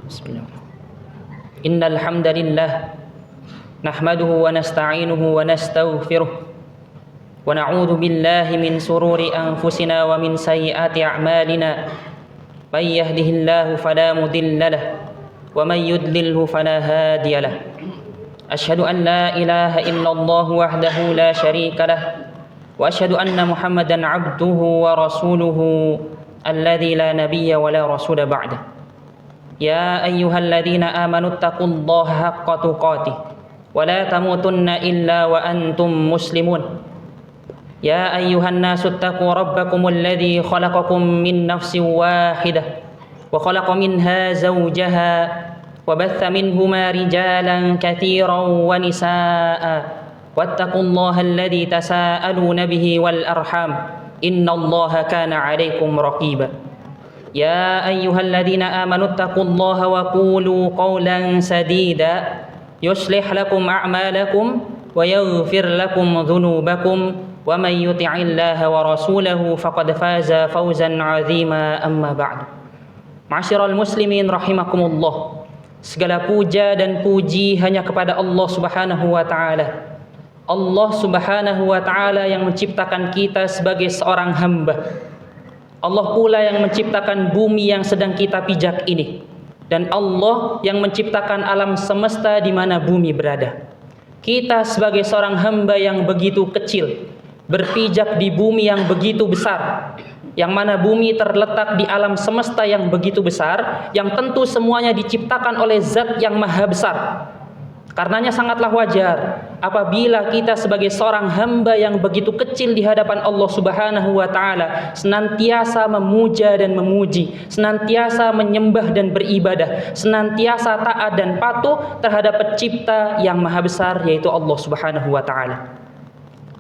Bismillah. Innal hamdalillah nahmaduhu wa nasta'inuhu wa nastaghfiruh wa na'udzu billahi min sururi anfusina wa min sayyiati a'malina. May yahdihillahu fala mudilla lahu wa may yudlilhu fala hadiya lahu. Asyhadu an la ilaha illallah wahdahu la syarika lahu wa asyhadu anna Muhammadan 'abduhu wa rasuluhu alladzi la nabiyya wa la rasula ba'dahu. Ya ayyuhalladzina amanu taqullaha haqqa tuqatih wa la tamutunna illa wa antum muslimun. Ya ayyuhan nasu taqu rabbakumul ladzi khalaqakum min nafsin wahidah wa khalaqa minha zawjaha wa batha minhuma rijalan katsiran wa nisaa'a wattaqullaha alladzi tasaaluna bihi wal arham innallaha kana 'alaikum raqiba. Ya ayyuhalladzina amanu taqullaha wa qulu qawlan sadida yuslih lakum a'malakum wa yaghfir lakum dhunubakum wa may yuti'illaha wa rasulahu faqad faza fawzan 'azima. Amma ba'du. Ma'asyiral muslimin rahimakumullah. Segala puja dan puji hanya kepada Allah Subhanahu wa taala. Allah Subhanahu wa taala yang menciptakan kita sebagai seorang hamba. Allah pula yang menciptakan bumi yang sedang kita pijak ini, dan Allah yang menciptakan alam semesta di mana bumi berada. Kita sebagai seorang hamba yang begitu kecil berpijak di bumi yang begitu besar, yang mana bumi terletak di alam semesta yang begitu besar, yang tentu semuanya diciptakan oleh Zat yang maha besar. Karenanya sangatlah wajar apabila kita sebagai seorang hamba yang begitu kecil di hadapan Allah Subhanahu wa taala senantiasa memuja dan memuji, senantiasa menyembah dan beribadah, senantiasa taat dan patuh terhadap Pencipta yang maha besar, yaitu Allah Subhanahu wa taala.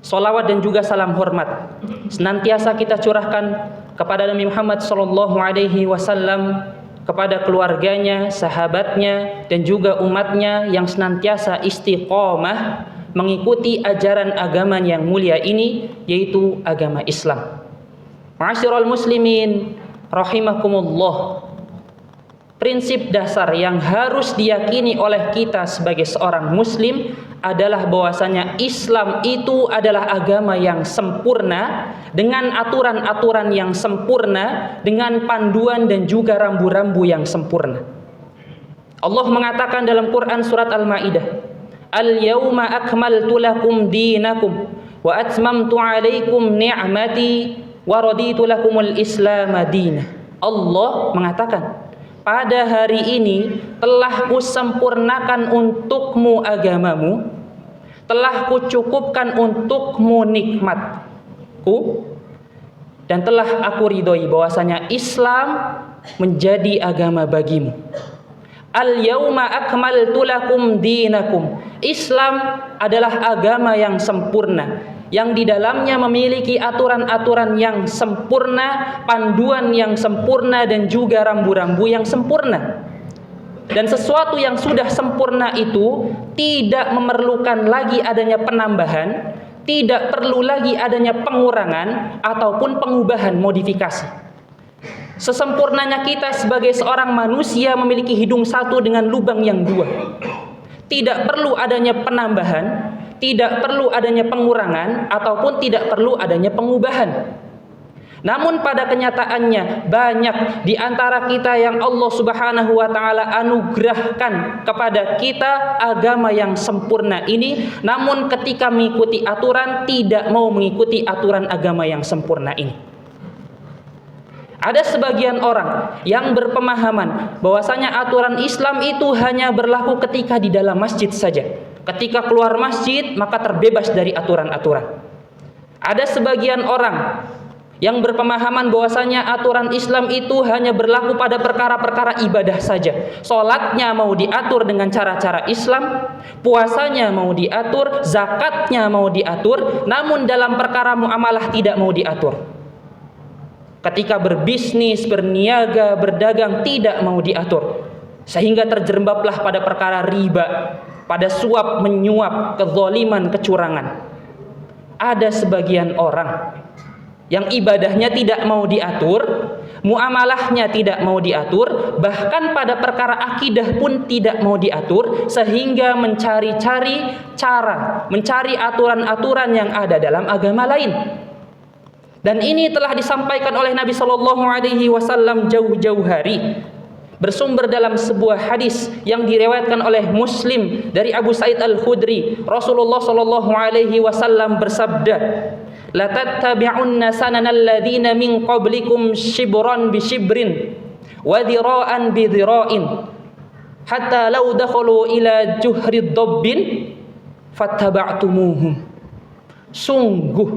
Salawat dan juga salam hormat senantiasa kita curahkan kepada Nabi Muhammad sallallahu alaihi wasallam, kepada keluarganya, sahabatnya, dan juga umatnya yang senantiasa istiqomah mengikuti ajaran agama yang mulia ini, yaitu agama Islam. Ma'asyiral muslimin rahimakumullah. Prinsip dasar yang harus diyakini oleh kita sebagai seorang muslim adalah bahwasanya Islam itu adalah agama yang sempurna, dengan aturan-aturan yang sempurna, dengan panduan dan juga rambu-rambu yang sempurna. Allah mengatakan dalam Quran surat Al-Maidah, "Al-yauma akmaltu lakum dinakum wa atmamtu 'alaikum ni'mati wa raditu lakumul Islam madina." Allah mengatakan, pada hari ini telah kusempurnakan untukmu agamamu, telah kucukupkan untukmu nikmatku, dan telah aku ridhoi bahwasanya Islam menjadi agama bagimu. Al-yauma akmaltu lakum dinakum. Islam adalah agama yang sempurna, yang di dalamnya memiliki aturan-aturan yang sempurna, panduan yang sempurna, dan juga rambu-rambu yang sempurna. Dan sesuatu yang sudah sempurna itu tidak memerlukan lagi adanya penambahan, tidak perlu lagi adanya pengurangan ataupun pengubahan, modifikasi. Sesempurnanya kita sebagai seorang manusia memiliki hidung satu dengan lubang yang dua. Tidak perlu adanya penambahan, tidak perlu adanya pengurangan, ataupun tidak perlu adanya pengubahan. Namun pada kenyataannya banyak di antara kita yang Allah Subhanahu wa taala anugerahkan kepada kita agama yang sempurna ini, namun ketika mengikuti aturan tidak mau mengikuti aturan agama yang sempurna ini. Ada sebagian orang yang berpemahaman bahwasanya aturan Islam itu hanya berlaku ketika di dalam masjid saja. Ketika keluar masjid maka terbebas dari aturan-aturan. Ada sebagian orang yang berpemahaman bahwasanya aturan Islam itu hanya berlaku pada perkara-perkara ibadah saja. Salatnya mau diatur dengan cara-cara Islam, puasanya mau diatur, zakatnya mau diatur, namun dalam perkara muamalah tidak mau diatur. Ketika berbisnis, berniaga, berdagang tidak mau diatur, sehingga terjerembablah pada perkara riba, pada suap menyuap, kezaliman, kecurangan. Ada sebagian orang yang ibadahnya tidak mau diatur, muamalahnya tidak mau diatur, bahkan pada perkara akidah pun tidak mau diatur, sehingga mencari-cari cara, mencari aturan-aturan yang ada dalam agama lain. Dan ini telah disampaikan oleh Nabi Shallallahu Alaihi Wasallam jauh-jauh hari, bersumber dalam sebuah hadis yang diriwayatkan oleh Muslim dari Abu Sa'id Al-Khudri. Rasulullah Shallallahu Alaihi Wasallam bersabda, la tattabi'unna sananal ladzina min qablikum shibran bi shibrin wa dhira'an bi dhira'in hatta law dakhalu ila juhri dhabbin fattaba'tumuhum. Sungguh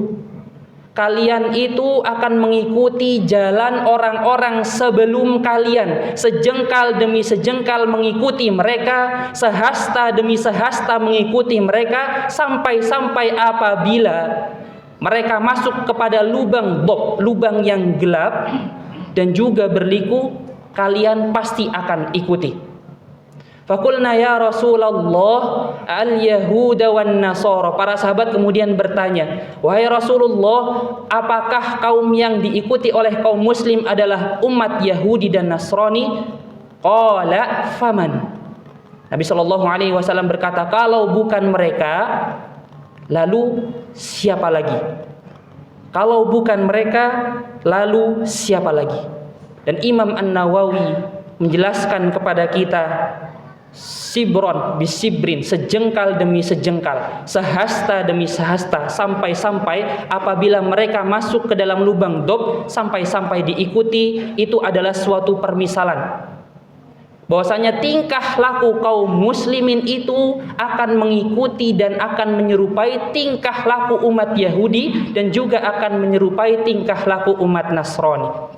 kalian itu akan mengikuti jalan orang-orang sebelum kalian, sejengkal demi sejengkal mengikuti mereka, sehasta demi sehasta mengikuti mereka, sampai-sampai apabila mereka masuk kepada lubang bob, lubang yang gelap dan juga berliku, kalian pasti akan ikuti. Fakulna ya Rasulullah al-Yahuda wan Nasara. Para sahabat kemudian bertanya, wahai Rasulullah, apakah kaum yang diikuti oleh kaum muslim adalah umat Yahudi dan Nasrani? Qala faman. Nabi SAW berkata, kalau bukan mereka, lalu siapa lagi? Kalau bukan mereka, lalu siapa lagi? Dan Imam An-Nawawi menjelaskan kepada kita, sibron bisibrin, sejengkal demi sejengkal, sehasta demi sehasta, sampai-sampai apabila mereka masuk ke dalam lubang dob, sampai-sampai diikuti. Itu adalah suatu permisalan bahwasanya tingkah laku kaum muslimin itu akan mengikuti dan akan menyerupai tingkah laku umat Yahudi dan juga akan menyerupai tingkah laku umat Nasrani.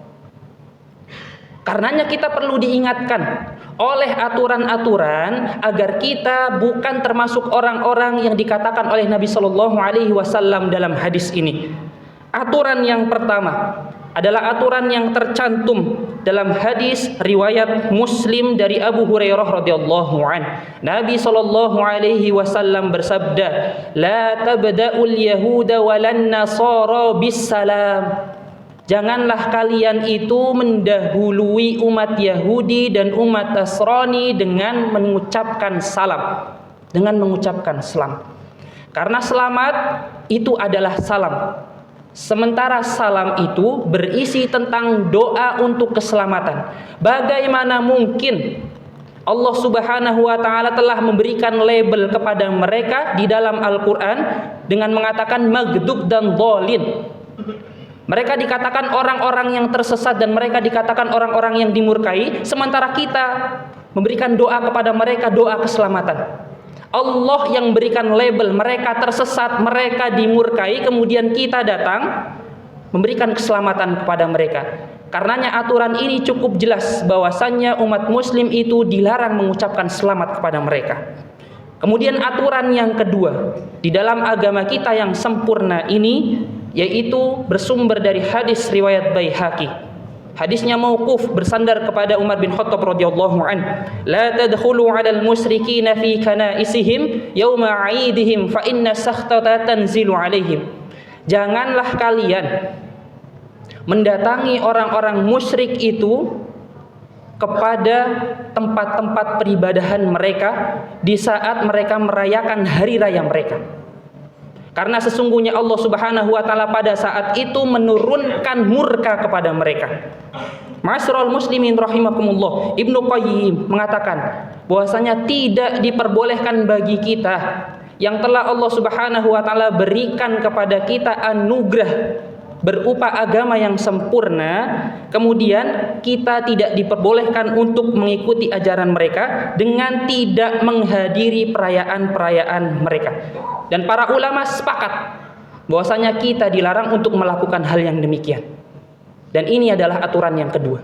Karenanya kita perlu diingatkan oleh aturan-aturan agar kita bukan termasuk orang-orang yang dikatakan oleh Nabi Shallallahu Alaihi Wasallam dalam hadis ini. Aturan yang pertama adalah aturan yang tercantum dalam hadis riwayat Muslim dari Abu Hurairah radhiyallahu an. Nabi Shallallahu Alaihi Wasallam bersabda, "La tabda'ul yahuda walan nasara bis salam." Janganlah kalian itu mendahului umat Yahudi dan umat Nasrani dengan mengucapkan salam, dengan mengucapkan salam. Karena selamat itu adalah salam. Sementara salam itu berisi tentang doa untuk keselamatan. Bagaimana mungkin Allah Subhanahu wa taala telah memberikan label kepada mereka di dalam Al-Qur'an dengan mengatakan maghdub dan dhalin. Mereka dikatakan orang-orang yang tersesat dan mereka dikatakan orang-orang yang dimurkai, sementara kita memberikan doa kepada mereka, doa keselamatan. Allah yang berikan label mereka tersesat, mereka dimurkai, kemudian kita datang memberikan keselamatan kepada mereka. Karenanya aturan ini cukup jelas bahwasannya umat muslim itu dilarang mengucapkan selamat kepada mereka. Kemudian aturan yang kedua di dalam agama kita yang sempurna ini, yaitu bersumber dari hadis riwayat Baihaqi. Hadisnya mauquf, bersandar kepada Umar bin Khattab radhiyallahu an. La tadkhulu 'alal musyrikina fi kanaisihim yauma 'aidihim fa inna sakhtata tanzilu 'alaihim. Janganlah kalian mendatangi orang-orang musyrik itu kepada tempat-tempat peribadahan mereka di saat mereka merayakan hari raya mereka. Karena sesungguhnya Allah Subhanahu wa taala pada saat itu menurunkan murka kepada mereka. Ma'asyiral muslimin rahimakumullah, Ibnu Qayyim mengatakan bahwasanya tidak diperbolehkan bagi kita yang telah Allah Subhanahu wa taala berikan kepada kita anugerah berupa agama yang sempurna, kemudian kita tidak diperbolehkan untuk mengikuti ajaran mereka dengan tidak menghadiri perayaan-perayaan mereka. Dan para ulama sepakat bahwasanya kita dilarang untuk melakukan hal yang demikian. Dan ini adalah aturan yang kedua.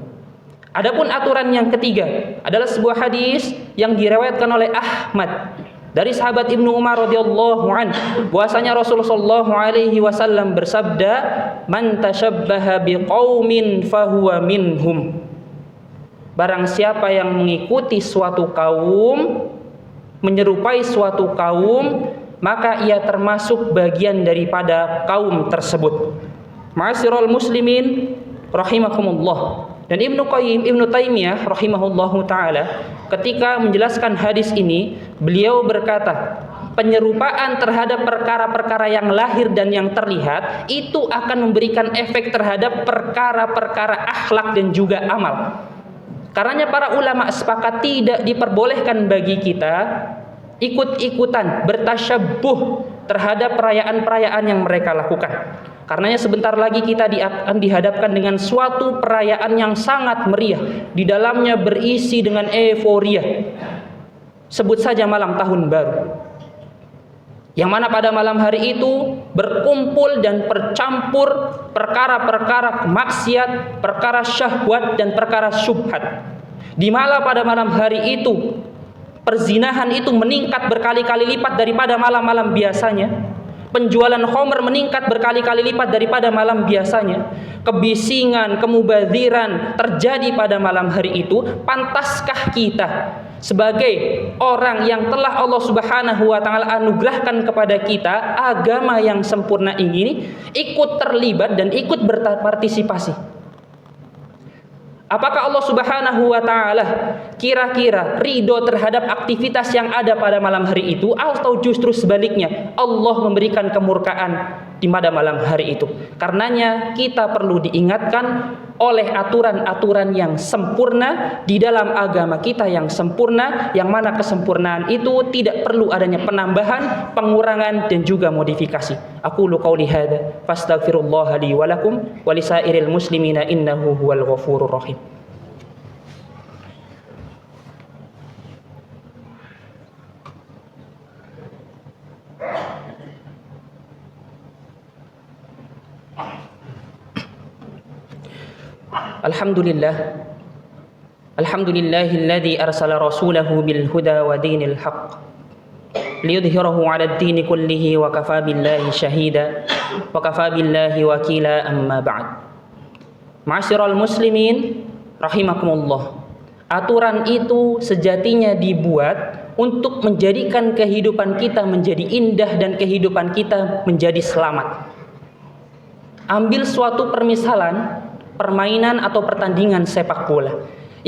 Adapun aturan yang ketiga adalah sebuah hadis yang diriwayatkan oleh Ahmad dari sahabat Ibnu Umar radhiyallahu an, bahwasanya Rasulullah sallallahu alaihi wasallam bersabda, "Man tashabbaha biqaumin fahuwa minhum." Barang siapa yang mengikuti suatu kaum, menyerupai suatu kaum, maka ia termasuk bagian daripada kaum tersebut. Ma'asyiral muslimin rahimakumullah. Dan Ibnu Taimiyah rahimahullahu taala ketika menjelaskan hadis ini, beliau berkata, penyerupaan terhadap perkara-perkara yang lahir dan yang terlihat itu akan memberikan efek terhadap perkara-perkara akhlak dan juga amal. Karenanya para ulama sepakat tidak diperbolehkan bagi kita ikut-ikutan bertasyabuh terhadap perayaan-perayaan yang mereka lakukan. Karenanya sebentar lagi kita akan dihadapkan dengan suatu perayaan yang sangat meriah, di dalamnya berisi dengan euforia. Sebut saja malam tahun baru, yang mana pada malam hari itu berkumpul dan bercampur perkara-perkara maksiat, perkara syahwat dan perkara syubhat. Di mana pada malam hari itu perzinahan itu meningkat berkali-kali lipat daripada malam-malam biasanya. Penjualan khamr meningkat berkali-kali lipat daripada malam biasanya. Kebisingan, kemubadziran terjadi pada malam hari itu. Pantaskah kita sebagai orang yang telah Allah Subhanahu wa taala anugerahkan kepada kita agama yang sempurna ini ikut terlibat dan ikut berpartisipasi? Apakah Allah Subhanahu wa taala kira-kira ridho terhadap aktivitas yang ada pada malam hari itu, atau justru sebaliknya Allah memberikan kemurkaan di pada malam hari itu? Karenanya kita perlu diingatkan oleh aturan-aturan yang sempurna di dalam agama kita yang sempurna, yang mana kesempurnaan itu tidak perlu adanya penambahan, pengurangan dan juga modifikasi. Aqulu qauli hadza fastaghfirullaha li wa lakum wa lisairil muslimina innahu huwal ghafurur rahim. Alhamdulillahilladzi arsala rasulahu bil huda wa dinil haqq liyudhhirahu 'alad dini kullihi wa kafaa billahi syahida wa kafaa billahi wakila, amma ba'd. Ma'asyiral muslimin rahimakumullah. Aturan itu sejatinya dibuat untuk menjadikan kehidupan kita menjadi indah dan kehidupan kita menjadi selamat. Ambil suatu permisalan permainan atau pertandingan sepak bola.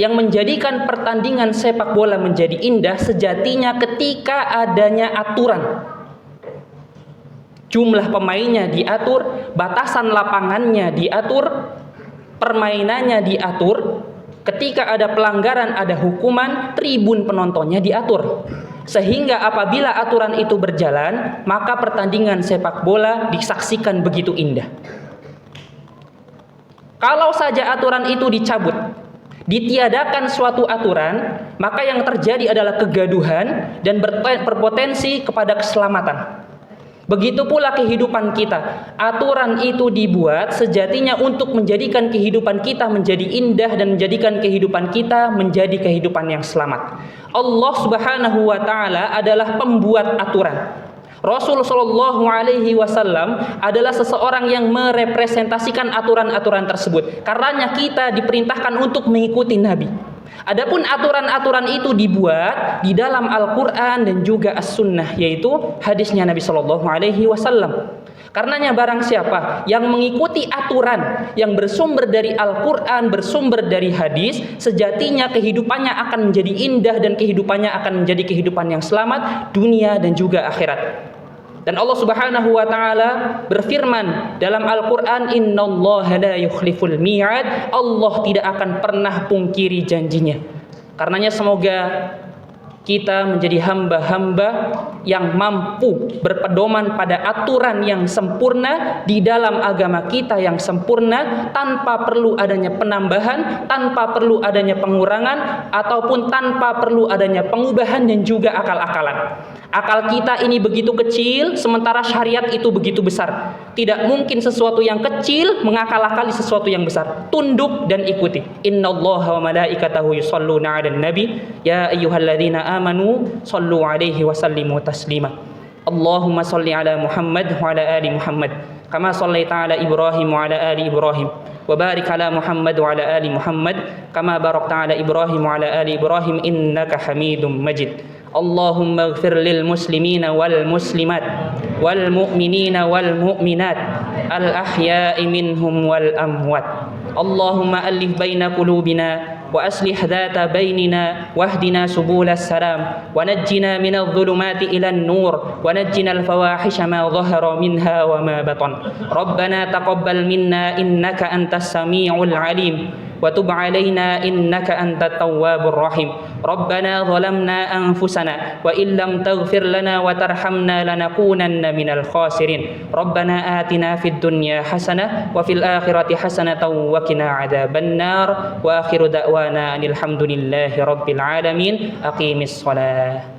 Yang menjadikan pertandingan sepak bola menjadi indah sejatinya ketika adanya aturan. Jumlah pemainnya diatur, batasan lapangannya diatur, permainannya diatur. Ketika ada pelanggaran, ada hukuman, tribun penontonnya diatur. Sehingga apabila aturan itu berjalan, maka pertandingan sepak bola disaksikan begitu indah. Kalau saja aturan itu dicabut, ditiadakan suatu aturan, maka yang terjadi adalah kegaduhan dan berpotensi kepada keselamatan. Begitu pula kehidupan kita. Aturan itu dibuat sejatinya untuk menjadikan kehidupan kita menjadi indah dan menjadikan kehidupan kita menjadi kehidupan yang selamat. Allah Subhanahu wa taala adalah pembuat aturan. Rasul sallallahu alaihi wasallam adalah seseorang yang merepresentasikan aturan-aturan tersebut. Karenanya kita diperintahkan untuk mengikuti Nabi. Adapun aturan-aturan itu dibuat di dalam Al-Qur'an dan juga As-Sunnah, yaitu hadisnya Nabi sallallahu alaihi wasallam. Karenanya barang siapa yang mengikuti aturan yang bersumber dari Al-Qur'an, bersumber dari hadis, sejatinya kehidupannya akan menjadi indah dan kehidupannya akan menjadi kehidupan yang selamat dunia dan juga akhirat. Dan Allah Subhanahu wa taala berfirman dalam Al-Qur'an, "Innallaha la yukhliful mi'ad." Allah tidak akan pernah pungkiri janjinya. Karenanya semoga kita menjadi hamba-hamba yang mampu berpedoman pada aturan yang sempurna di dalam agama kita yang sempurna, tanpa perlu adanya penambahan, tanpa perlu adanya pengurangan, ataupun tanpa perlu adanya pengubahan dan juga akal-akalan. Akal kita ini begitu kecil, sementara syariat itu begitu besar. Tidak mungkin sesuatu yang kecil mengakal-akali sesuatu yang besar. Tunduk dan ikuti. Innallaha wa malaikatahu yusholluna 'alan nabi ya ayyuhalladzina amanu shallu 'alaihi wa sallimu taslima. Allahumma shalli 'ala Muhammad wa 'ala ali Muhammad kama shallaita 'ala Ibrahim wa 'ala ali Ibrahim wa barik 'ala Muhammad wa 'ala ali Muhammad kama barakta 'ala Ibrahim wa 'ala ali Ibrahim innaka Hamidum Majid. Allahumma ighfir lil muslimina wal muslimat wal mu'minina wal mu'minat al ahya'i minhum wal amwat. اللهم ألف بين قلوبنا وأصلح ذات بيننا واهدنا سبل السلام ونجنا من الظلمات إلى النور ونجنا الفواحش ما ظهر منها وما بطن ربنا تقبل منا إنك أنت السميع العليم وتب علينا إنك أنت التواب الرحيم ربنا ظلمنا أنفسنا وإن لم تغفر لنا وترحمنا لنكونن من الخاسرين ربنا آتنا في الدنيا حسنة وفي الآخرة حسنة وقنا عذاب النار وآخر دعوانا أن الحمد لله رب العالمين أقيم الصلاة